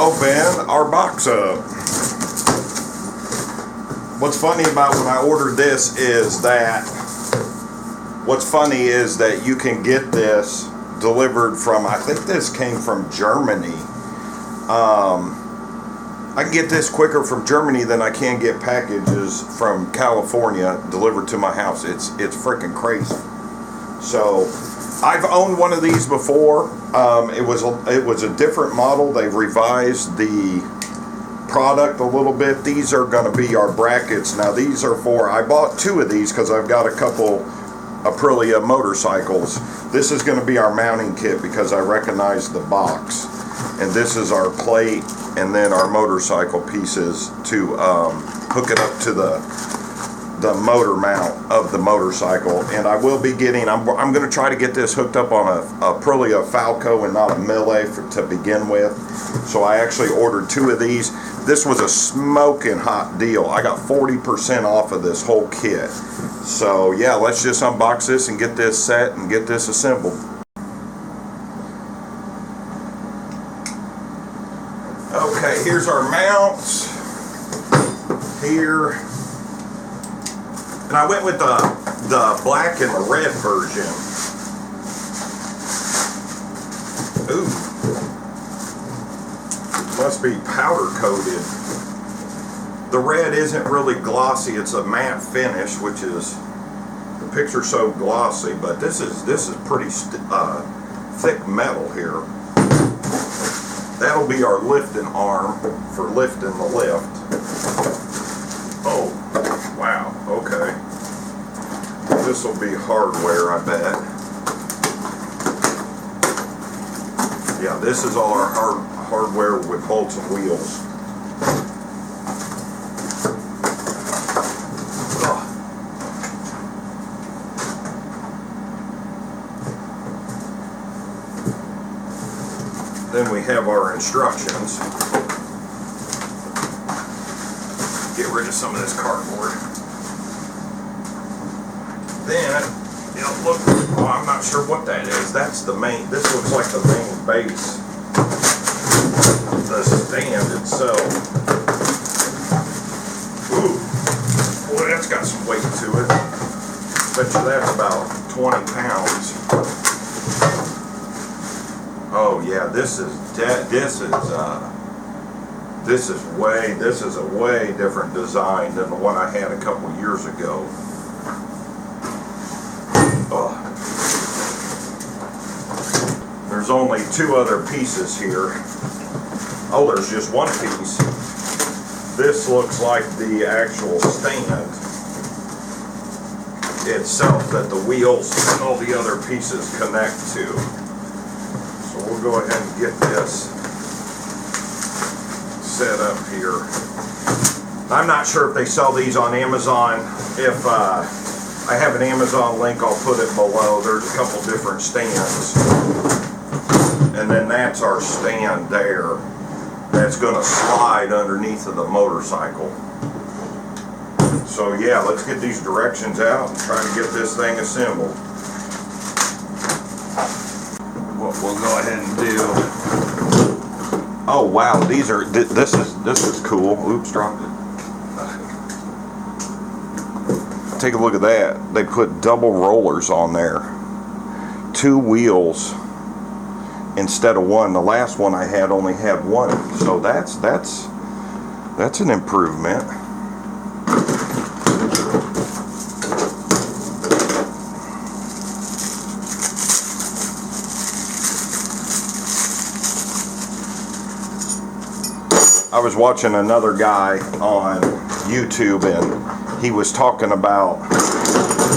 open our box up. What's funny about when I ordered this is that you can get this delivered from, I think this came from Germany. I can get this quicker from Germany than I can get packages from California delivered to my house. It's freaking crazy. So I've owned one of these before. It was a different model. They've revised the product a little bit. These are going to be our brackets. Now these are for, I bought two of these because I've got a couple Aprilia motorcycles. This is going to be our mounting kit because I recognize the box. And this is our plate and then our motorcycle pieces to hook it up to the motor mount of the motorcycle. And I will be getting, I'm going to try to get this hooked up on a Aprilia Falco and not a Mille to begin with. So I actually ordered two of these. This was a smoking hot deal. I got 40% off of this whole kit. So yeah, let's just unbox this and get this set and get this assembled. Okay, here's our mounts here. And I went with the black and the red version. Ooh. Must be powder coated. The red isn't really glossy. It's a matte finish, which is, the picture's so glossy, but this is pretty thick metal here. That'll be our lifting arm for lifting the lift. Oh, wow, okay. This will be hardware, I bet. Yeah, this is all our hardware with bolts and wheels. Then we have our instructions. Get rid of some of this cardboard. Then, look, oh, I'm not sure what that is. That's the main, this looks like the main base. The stand itself. Ooh, boy, that's got some weight to it. Bet you that's about 20 pounds. Oh yeah, this is a way different design than the one I had a couple years ago. Oh. There's only two other pieces here. Oh, there's just one piece. This looks like the actual stand itself that the wheels and all the other pieces connect to. So we'll go ahead and get this set up here. I'm not sure if they sell these on Amazon. If I have an Amazon link, I'll put it below. There's a couple different stands. And then that's our stand there. That's going to slide underneath of the motorcycle. So yeah, let's get these directions out and try to get this thing assembled. What we'll go ahead and do. Oh wow, these are, this is cool. Oops, dropped it. Take a look at that. They put double rollers on there. Two wheels instead of one. The last one I had only had one. So that's an improvement. I was watching another guy on YouTube and he was talking about,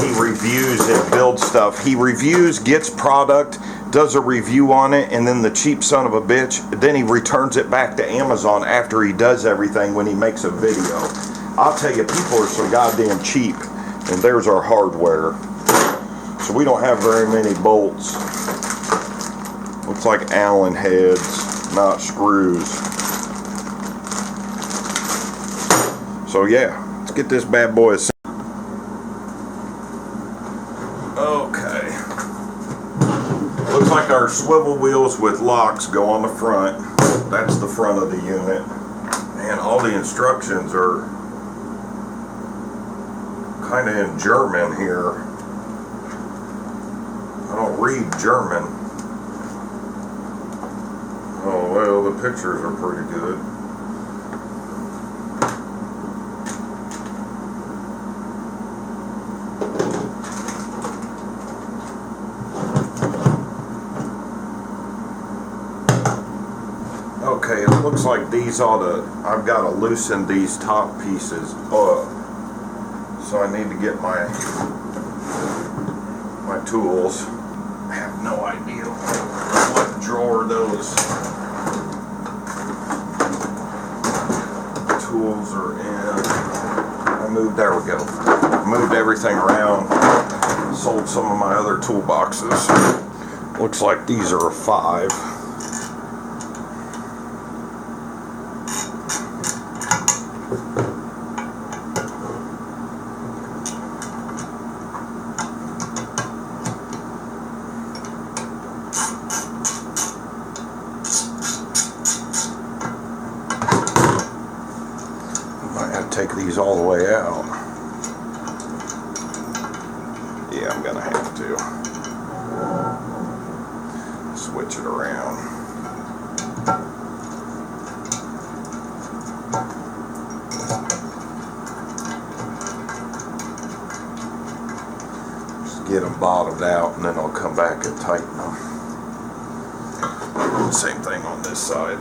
he reviews and builds stuff. He reviews, gets product, does a review on it, and then the cheap son of a bitch, then he returns it back to Amazon after he does everything when he makes a video. I'll tell you, people are so goddamn cheap. And there's our hardware. So we don't have very many bolts. Looks like Allen heads, not screws. So yeah, let's get this bad boy assembled. Okay. Looks like our swivel wheels with locks go on the front. That's the front of the unit. And all the instructions are kind of in German here. I don't read German. Oh well, the pictures are pretty good. Okay, it looks like these I've got to loosen these top pieces up. So I need to get my tools. I have no idea what drawer those tools are in. There we go. Moved everything around. Sold some of my other toolboxes. Looks like these are a 5. Take these all the way out. Yeah, I'm gonna have to switch it around. Just get them bottomed out and then I'll come back and tighten them. Same thing on this side.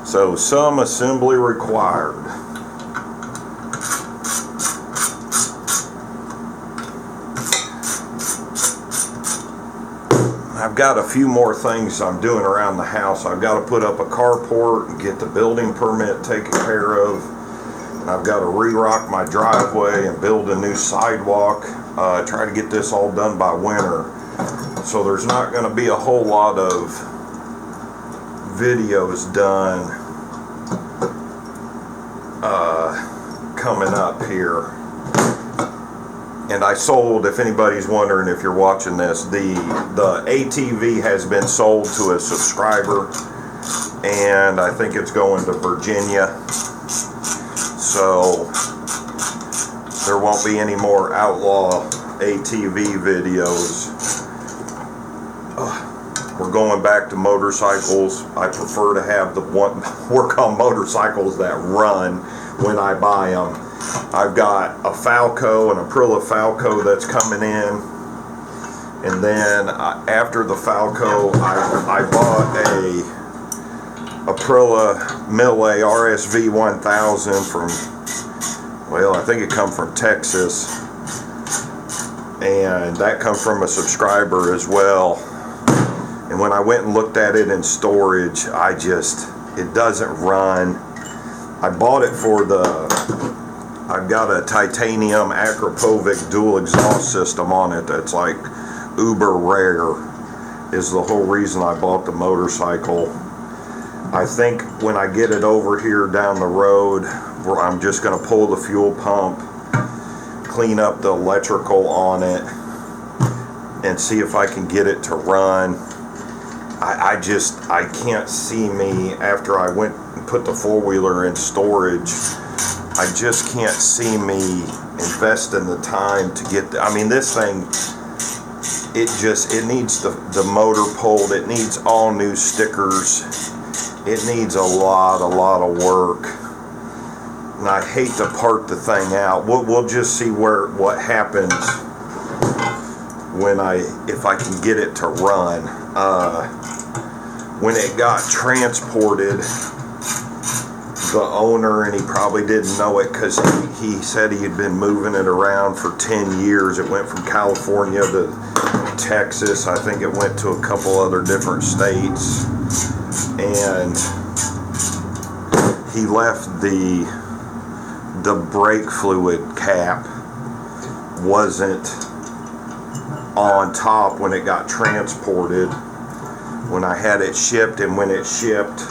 So some assembly required. I've got a few more things I'm doing around the house. I've got to put up a carport and get the building permit taken care of. And I've got to re-rock my driveway and build a new sidewalk. Try to get this all done by winter. So there's not going to be a whole lot of videos done coming up here. And I sold, if anybody's wondering if you're watching this, the ATV has been sold to a subscriber, and I think it's going to Virginia, so there won't be any more outlaw ATV videos. We're going back to motorcycles. I prefer to have work on motorcycles that run when I buy them. I've got a Falco, an Aprilia Falco that's coming in, and then after the Falco, I bought a Aprilia Mille RSV 1000 from, well, I think it come from Texas, and that comes from a subscriber as well. And when I went and looked at it in storage, it doesn't run. I bought it for I've got a titanium Akrapovic dual exhaust system on it that's like uber rare, is the whole reason I bought the motorcycle. I think when I get it over here down the road, where I'm just going to pull the fuel pump, clean up the electrical on it, and see if I can get it to run. I can't see me, after I went and put the four-wheeler in storage, I just can't see me investing the time to get I mean, this thing, it needs the motor pulled, it needs all new stickers, it needs a lot of work, and I hate to park the thing out. We'll just see what happens if I can get it to run. When it got transported, the owner, and he probably didn't know it because he said he had been moving it around for 10 years. It went from California to Texas. I think it went to a couple other different states. And he left the brake fluid cap wasn't on top when it got transported, when I had it shipped, and when it shipped,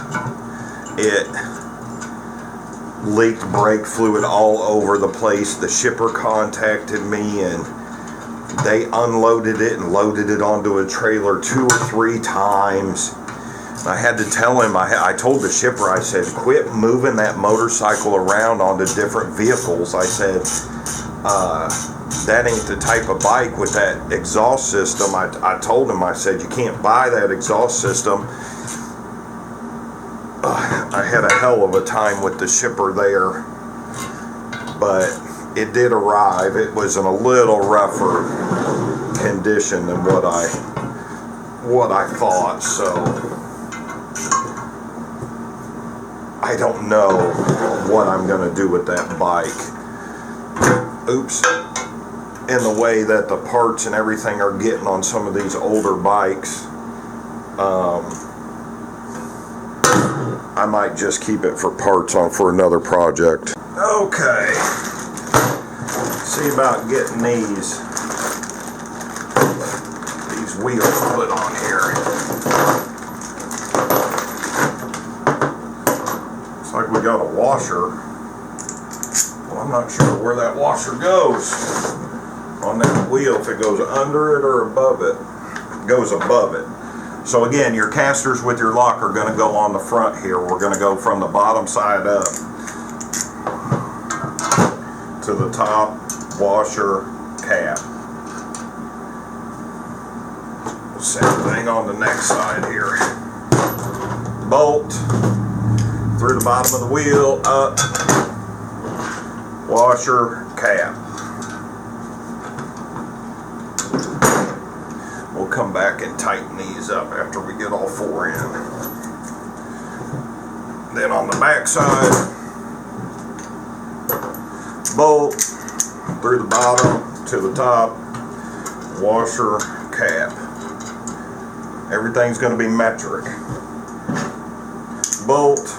leaked brake fluid all over the place. The shipper contacted me and they unloaded it and loaded it onto a trailer 2 or 3 times. I had to tell him, I told the shipper, I said, quit moving that motorcycle around onto different vehicles. I said, that ain't the type of bike with that exhaust system. I told him, I said, you can't buy that exhaust system. I had a hell of a time with the shipper there, but it did arrive. It was in a little rougher condition than what I thought, so I don't know what I'm going to do with that bike. Oops. In the way that the parts and everything are getting on some of these older bikes, I might just keep it for parts for another project. Okay. See about getting these wheels put on here. Looks like we got a washer. Well, I'm not sure where that washer goes on that wheel, if it goes under it or above it. It goes above it. So again, your casters with your lock are going to go on the front here. We're going to go from the bottom side up to the top washer cap. Same thing on the next side here. Bolt through the bottom of the wheel, up, washer, cap. We'll come back and tighten these up after we get all 4 in. Then on the back side, bolt through the bottom to the top, washer, cap. Everything's going to be metric. Bolt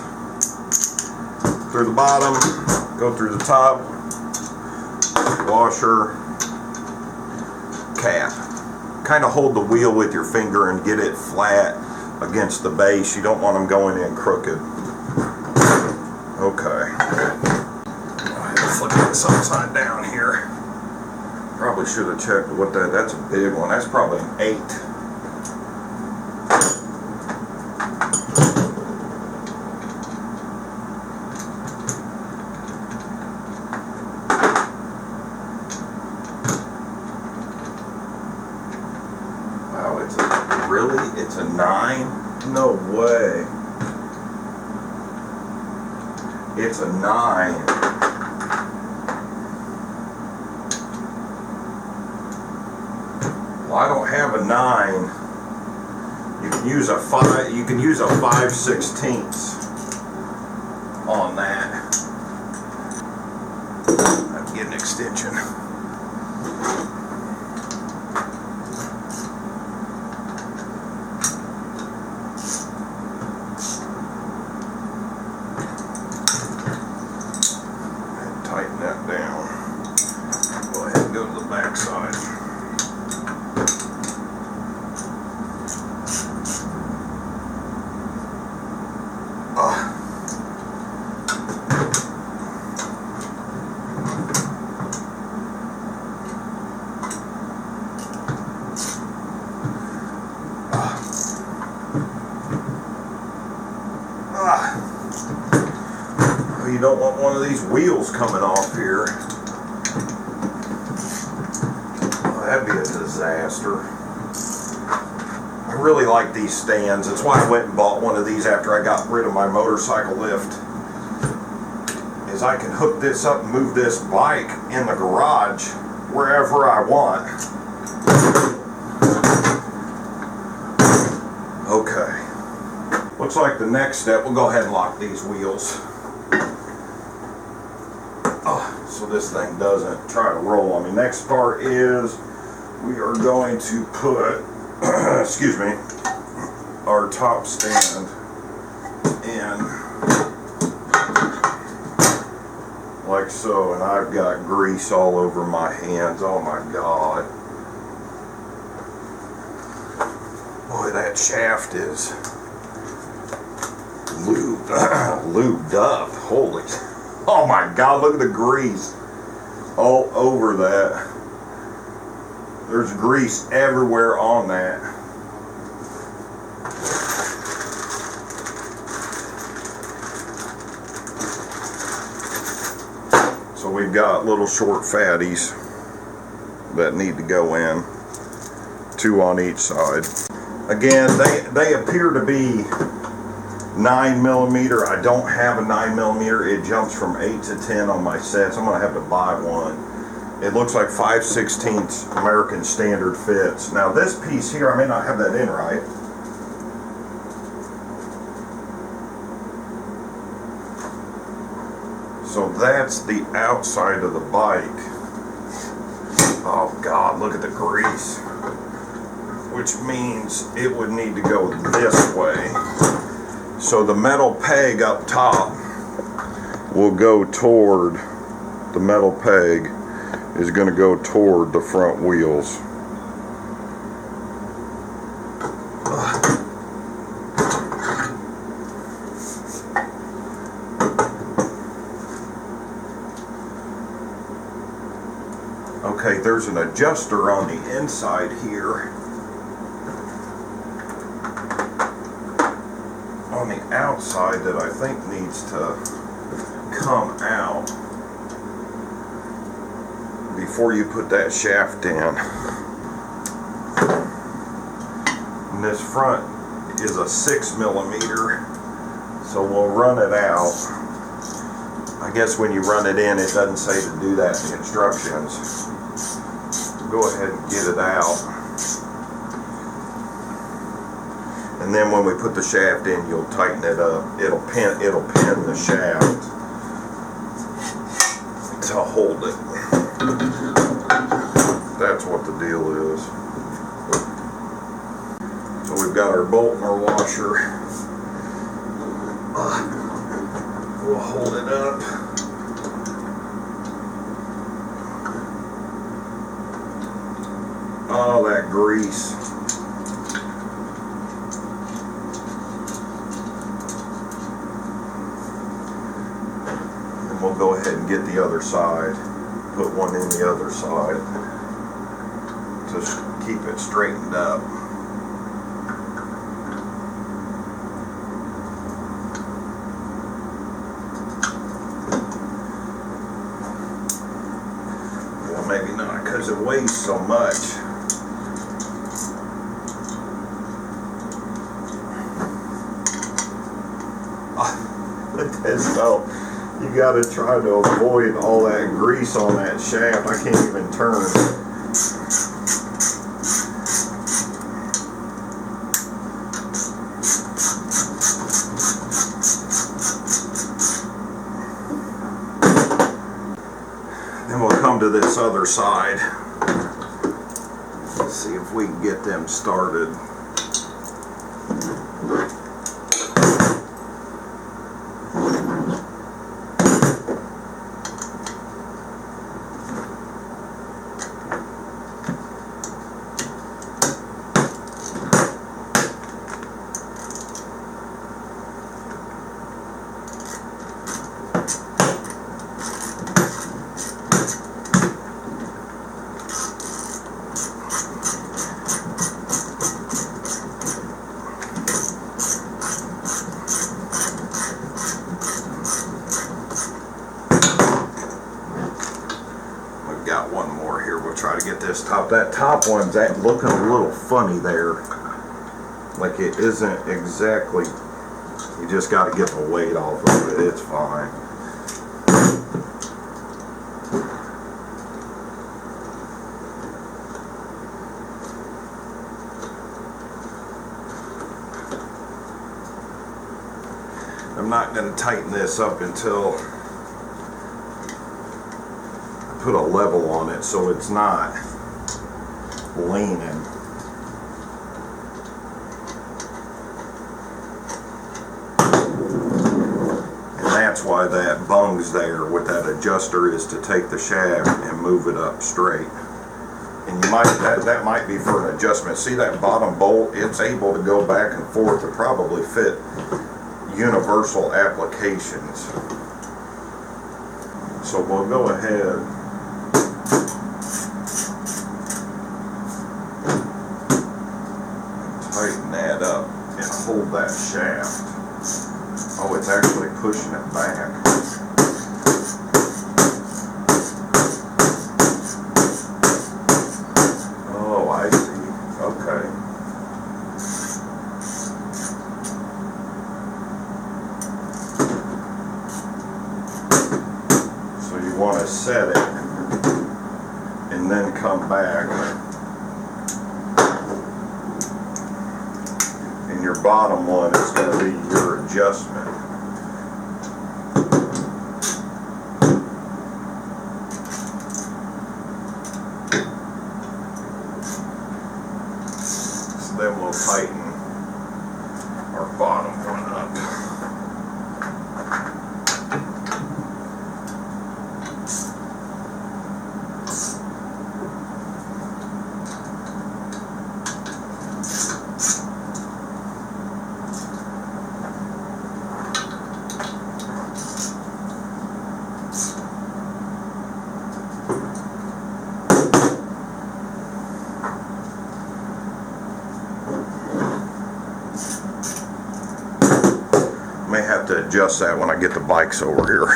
through the bottom, go through the top, washer, cap. Kind of hold the wheel with your finger and get it flat against the base. You don't want them going in crooked. Okay. Let's flip this upside down here. Probably should have checked what that's a big one. That's probably an 8. It's a 9? No way. It's a 9. Well, I don't have a 9. You can use a 5. You can use a 5/16 on that. I can get an extension. Tighten that down. Go ahead and go to the back side. You don't want one of these wheels coming off here. Oh, that'd be a disaster. I really like these stands. That's why I went and bought one of these after I got rid of my motorcycle lift. Is I can hook this up and move this bike in the garage wherever I want. Okay. Looks like the next step, we'll go ahead and lock these wheels. So this thing doesn't try to roll on me. Next part is we are going to put, excuse me, our top stand in like so, and I've got grease all over my hands. Oh my God. Boy, that shaft is lubed up. Holy. Oh my God, look at the grease all over that. There's grease everywhere on that. So we've got little short fatties that need to go in, 2 on each side. Again, they appear to be 9mm. I don't have a 9mm. It jumps from 8 to 10 on my sets. I'm gonna have to buy one. It looks like 5/16 American Standard fits. Now this piece here, I may not have that in right. So that's the outside of the bike. Oh God, look at the grease. Which means it would need to go this way. So the metal peg up top will go toward, the metal peg is going to go toward the front wheels. Okay, there's an adjuster on the inside here. On the outside that I think needs to come out before you put that shaft in. And this front is a 6mm, so we'll run it out. I guess when you run it in, it doesn't say to do that in the instructions. Go ahead and get it out. And then when we put the shaft in, you'll tighten it up. It'll pin the shaft to hold it. That's what the deal is. So we've got our bolt and our washer. We'll hold it up. Oh, that grease. And we'll go ahead and get the other side. Put one in the other side. Just keep it straightened up. Well, maybe not, because it weighs so much. So you got to try to avoid all that grease on that shaft. I can't even turn. Then we'll come to this other side. Let's see if we can get them started. Got one more here. We'll try to get this top. That top one's looking a little funny there. Like it isn't exactly. You just got to get the weight off of it. It's fine. I'm not going to tighten this up until put a level on it so it's not leaning. And that's why that bung's there with that adjuster, is to take the shaft and move it up straight. And you might that might be for an adjustment. See that bottom bolt? It's able to go back and forth to probably fit universal applications. So we'll go ahead and tighten that up and hold that shaft. Oh, it's actually pushing it back. Oh, I see. Okay. So you want to set it and then come back. And your bottom one is going to be your adjustment. So then we'll tighten our bottom one up. May have to adjust that when I get the bikes over here.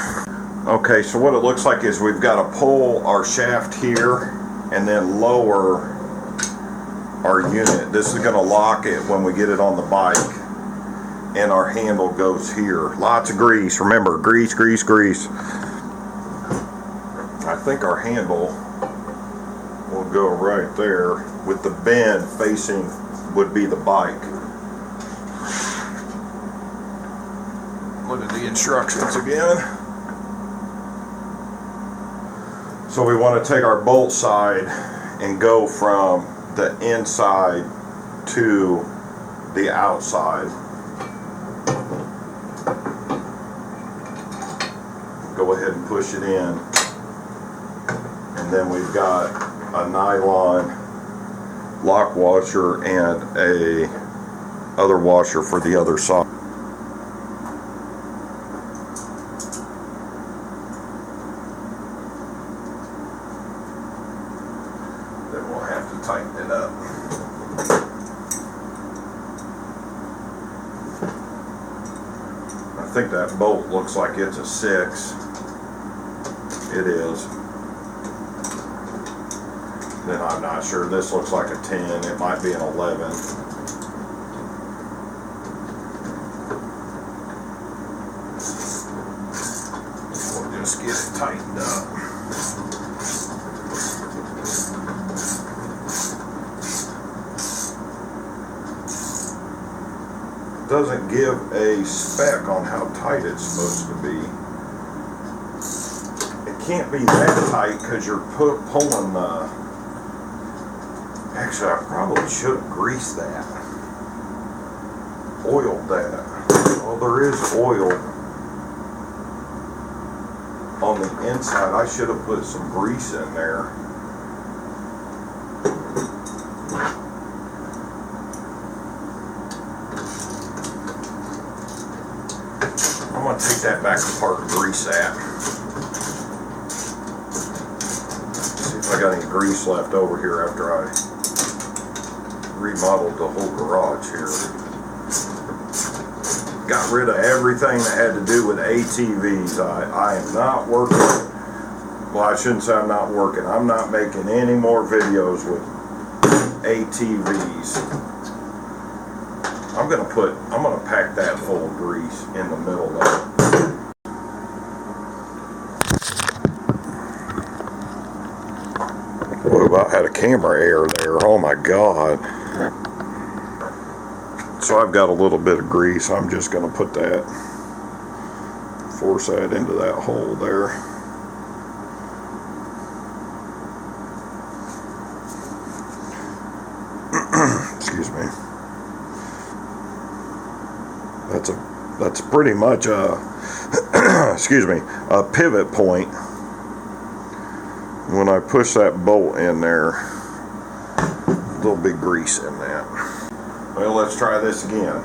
Okay, so what it looks like is we've got to pull our shaft here and then lower our unit. This is going to lock it when we get it on the bike, and our handle goes here. Lots of grease. Remember, grease, grease, grease. I think our handle will go right there with the bend facing would be the bike. Look at the instructions again. So we want to take our bolt side and go from the inside to the outside. Go ahead and push it in. And then we've got a nylon lock washer and a other washer for the other side. Then we'll have to tighten it up. I think that bolt looks like it's a 6. It is. Then I'm not sure. This looks like a 10. It might be an 11. We'll just get it tightened up. Doesn't give a spec on how tight it's supposed to be. It can't be that tight because you're pulling the... Actually, I probably should have greased that. Oiled that. Well, there is oil on the inside. I should have put some grease in there. I'm going to take that back apart and grease that. See if I got any grease left over here after I remodeled the whole garage here. Got rid of everything that had to do with ATVs. I am not working. Well, I shouldn't say I'm not working. I'm not making any more videos with ATVs. I'm gonna pack that full of grease in the middle of it. Boy, about had a camera error there. Oh my God. So I've got a little bit of grease. I'm just gonna put that, force that into that hole there. Excuse me. That's pretty much a excuse me, a pivot point. When I push that bolt in there, there'll be grease in that. Well, let's try this again.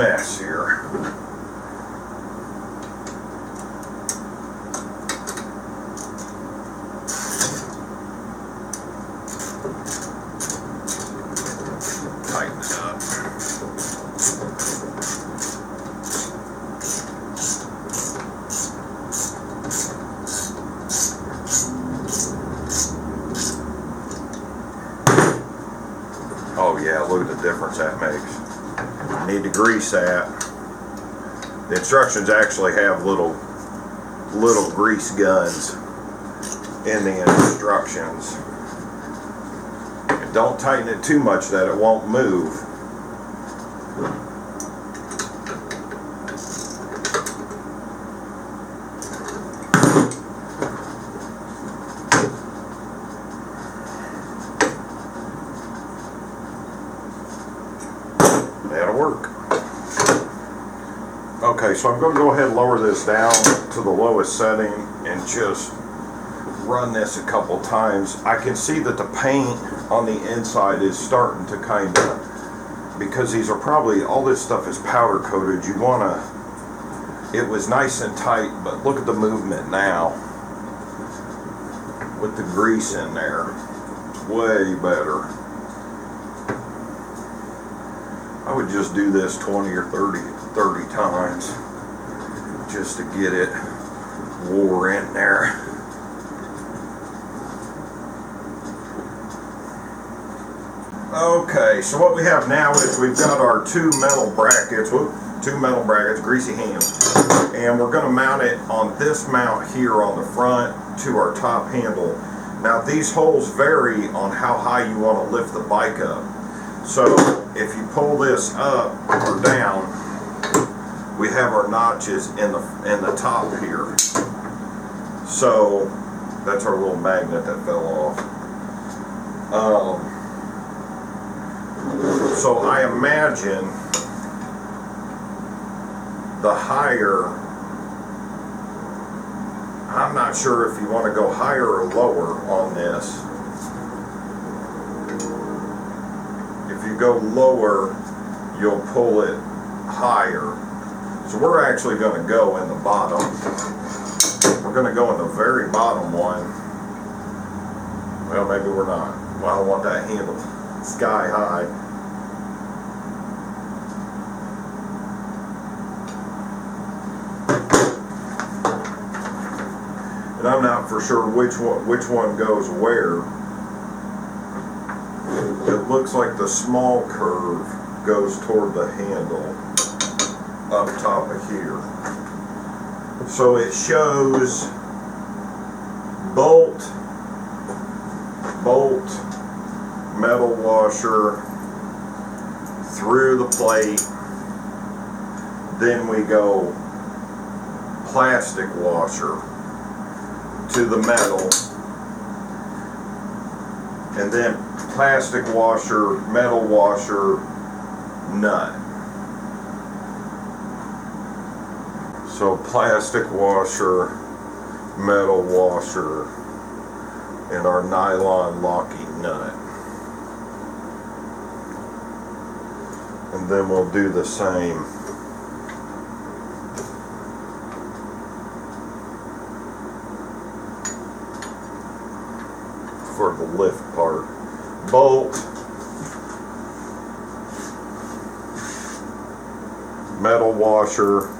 mess here. Tighten it up. Oh yeah, look at the difference that makes. You need to grease that. The instructions actually have little grease guns in the instructions. And don't tighten it too much that it won't move. That'll work. Okay, so I'm going to go ahead and lower this down to the lowest setting and just run this a couple times. I can see that the paint on the inside is starting to kind of, because these are probably, all this stuff is powder coated, you want to, it was nice and tight, but look at the movement now with the grease in there. It's way better. I would just do this 20 or 30 times just to get it wore in there. Okay, so what we have now is we've got our two metal brackets, greasy hands, and we're going to mount it on this mount here on the front to our top handle. Now these holes vary on how high you want to lift the bike up. So if you pull this up or down, we have our notches in the top here. So that's our little magnet that fell off. So I imagine the higher, I'm not sure if you want to go higher or lower on this. If you go lower, you'll pull it higher. So we're actually going to go in the bottom. We're going to go in the very bottom one. Well, maybe we're not. Well, I don't want that handle sky high. And I'm not for sure which one goes where. It looks like the small curve goes toward the handle up top of here. So it shows bolt, metal washer through the plate, then we go plastic washer to the metal, and then plastic washer, metal washer, nut. So plastic washer, metal washer, and our nylon locking nut. And then we'll do the same for the lift part. Bolt, metal washer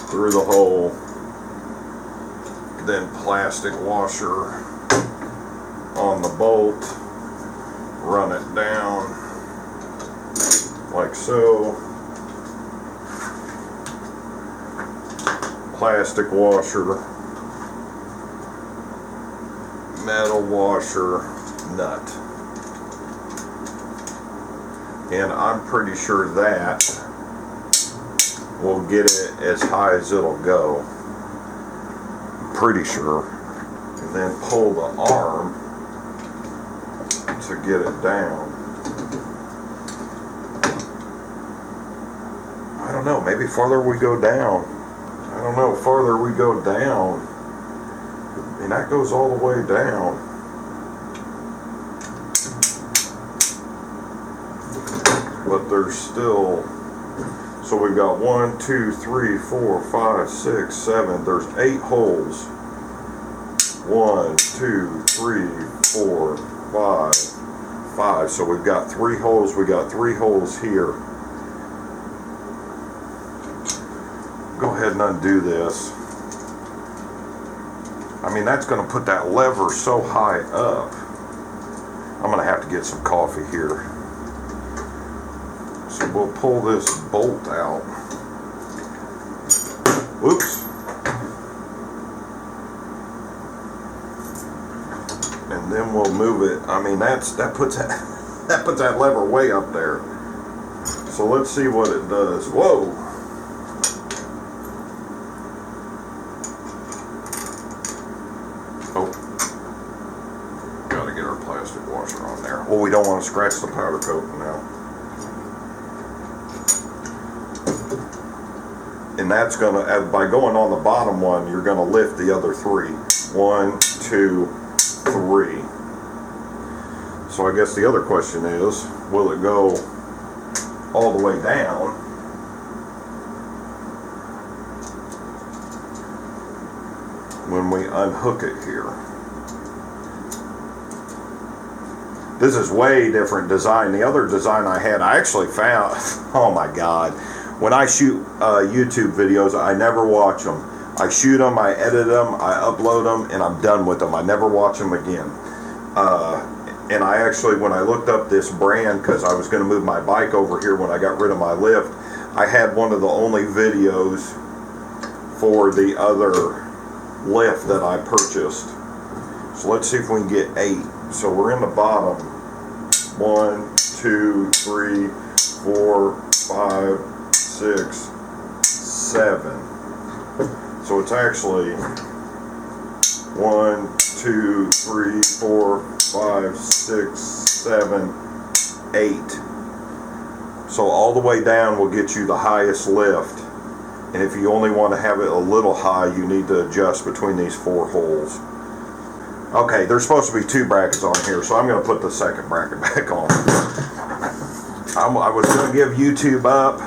through the hole, then plastic washer on the bolt, run it down like so, plastic washer, metal washer, nut. And I'm pretty sure that will get it as high as it'll go. Pretty sure. And then pull the arm to get it down. I don't know, maybe farther we go down. I don't know, farther we go down. And that goes all the way down. but there's still, so we've got 1, 2, 3, 4, 5, 6, 7, there's 8 holes. 1, 2, 3, 4, 5, 5. So we've got 3 holes. We got 3 holes here. Go ahead and undo this. I mean, that's going to put that lever so high up. I'm going to have to get some coffee here. So we'll pull this bolt out. Whoops. And then we'll move it. I mean, that puts that lever way up there. So let's see what it does. Whoa. Oh. Gotta get our plastic washer on there. Well, we don't want to scratch the powder coat now. And that's gonna, by going on the bottom one, you're gonna lift the other 3. 1, 2, 3. So I guess the other question is, will it go all the way down? When we unhook it here. This is way different design. The other design I had, I actually found, oh my God. When I shoot YouTube videos, I never watch them. I shoot them, I edit them, I upload them, and I'm done with them. I never watch them again. And I actually, when I looked up this brand, because I was going to move my bike over here when I got rid of my lift, I had one of the only videos for the other lift that I purchased. So let's see if we can get 8. So we're in the bottom. 1, 2, 3, 4, 5, 6, 7. So it's actually 1, 2, 3, 4, 5, 6, 7, 8. So all the way down will get you the highest lift. And if you only want to have it a little high, you need to adjust between these 4 holes. Okay, there's supposed to be 2 brackets on here, so I'm going to put the second bracket back on. I was going to give YouTube up,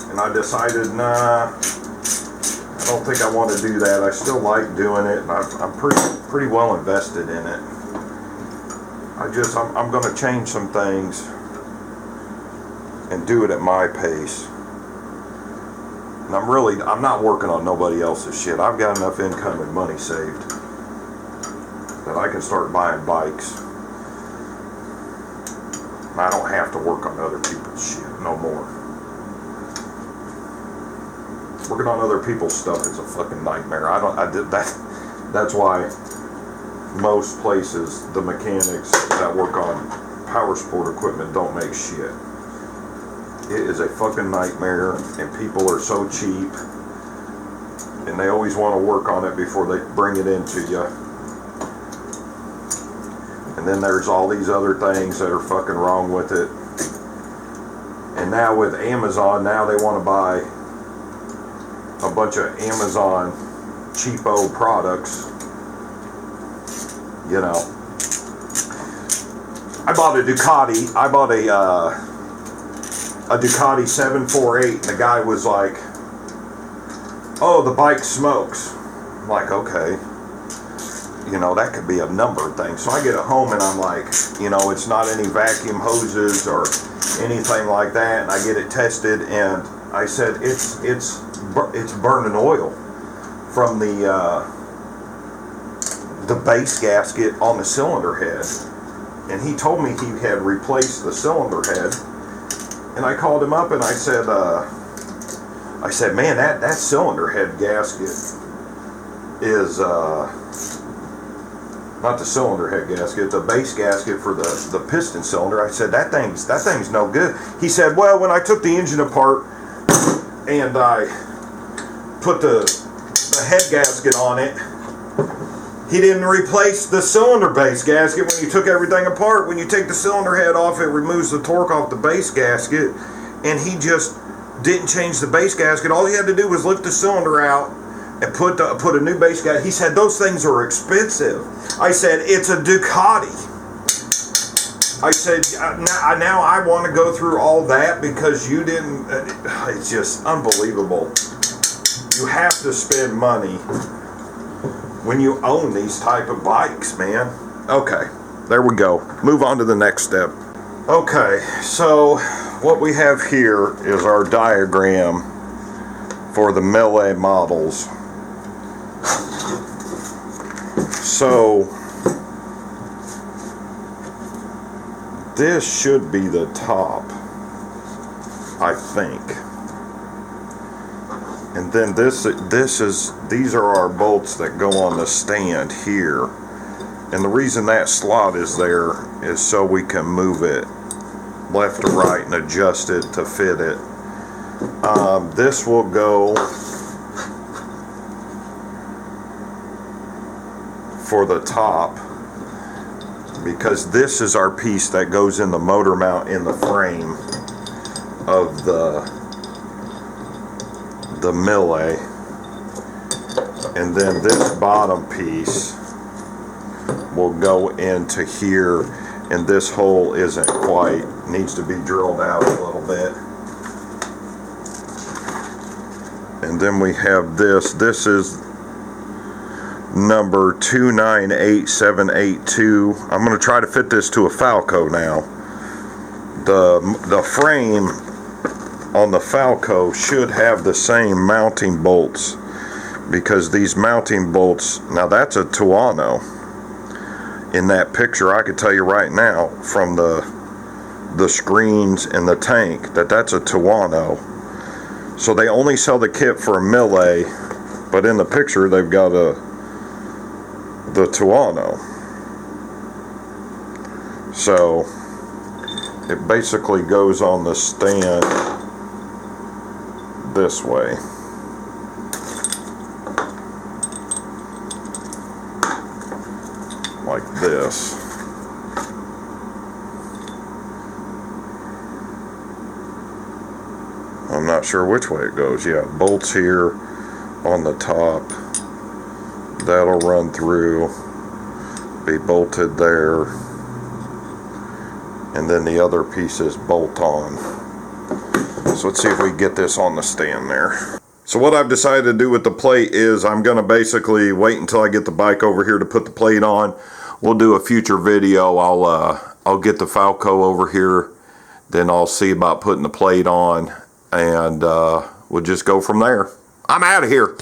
and I decided, nah, I don't think I want to do that. I still like doing it, and I'm pretty well invested in it. I'm going to change some things and do it at my pace. And I'm not working on nobody else's shit. I've got enough income and money saved that I can start buying bikes. I don't have to work on other people's shit no more. Working on other people's stuff is a fucking nightmare. That's why most places, the mechanics that work on power sport equipment don't make shit. It is a fucking nightmare, and people are so cheap, and they always want to work on it before they bring it into you. And then there's all these other things that are fucking wrong with it. And now with Amazon, now they want to buy a bunch of Amazon cheapo products. You know, I bought a Ducati. I bought a Ducati 748, and the guy was like, "Oh, the bike smokes." I'm like, okay, you know, that could be a number of things. So I get it home, and I'm like, you know, it's not any vacuum hoses or anything like that. And I get it tested, and I said it's burning oil from the base gasket on the cylinder head. And he told me he had replaced the cylinder head. And I called him up and I said, man, that cylinder head gasket is not the cylinder head gasket, the base gasket for the piston cylinder. I said, that thing's no good. He said, well, when I took the engine apart and I put the head gasket on it, he didn't replace the cylinder base gasket when you took everything apart. When you take the cylinder head off, it removes the torque off the base gasket, and he just didn't change the base gasket. All he had to do was lift the cylinder out and put a new base gasket. He said, those things are expensive. I said, it's a Ducati. I said, now I want to go through all that because you didn't. It's just unbelievable. You have to spend money when you own these type of bikes, man. Okay, there we go. Move on to the next step. Okay, so what we have here is our diagram for the Mille models. So this should be the top, I think. And then these are our bolts that go on the stand here. And the reason that slot is there is so we can move it left to right and adjust it to fit it. This will go for the top because this is our piece that goes in the motor mount in the frame of the Mille, and then this bottom piece will go into here, and this hole isn't quite, needs to be drilled out a little bit. And then we have this is number 298782. I'm going to try to fit this to a Falco now. The frame on the Falco should have the same mounting bolts, because these mounting bolts, now that's a Tuono. In that picture, I could tell you right now from the screens and the tank that's a Tuono. So they only sell the kit for a Mille, but in the picture they've got the Tuono. So it basically goes on the stand this way. Like this. I'm not sure which way it goes. Yeah, bolts here on the top. That'll run through, be bolted there, and then the other pieces bolt on. So let's see if we can get this on the stand there. So what I've decided to do with the plate is I'm going to basically wait until I get the bike over here to put the plate on. We'll do a future video. I'll get the Falco over here, then I'll see about putting the plate on, and we'll just go from there. I'm out of here.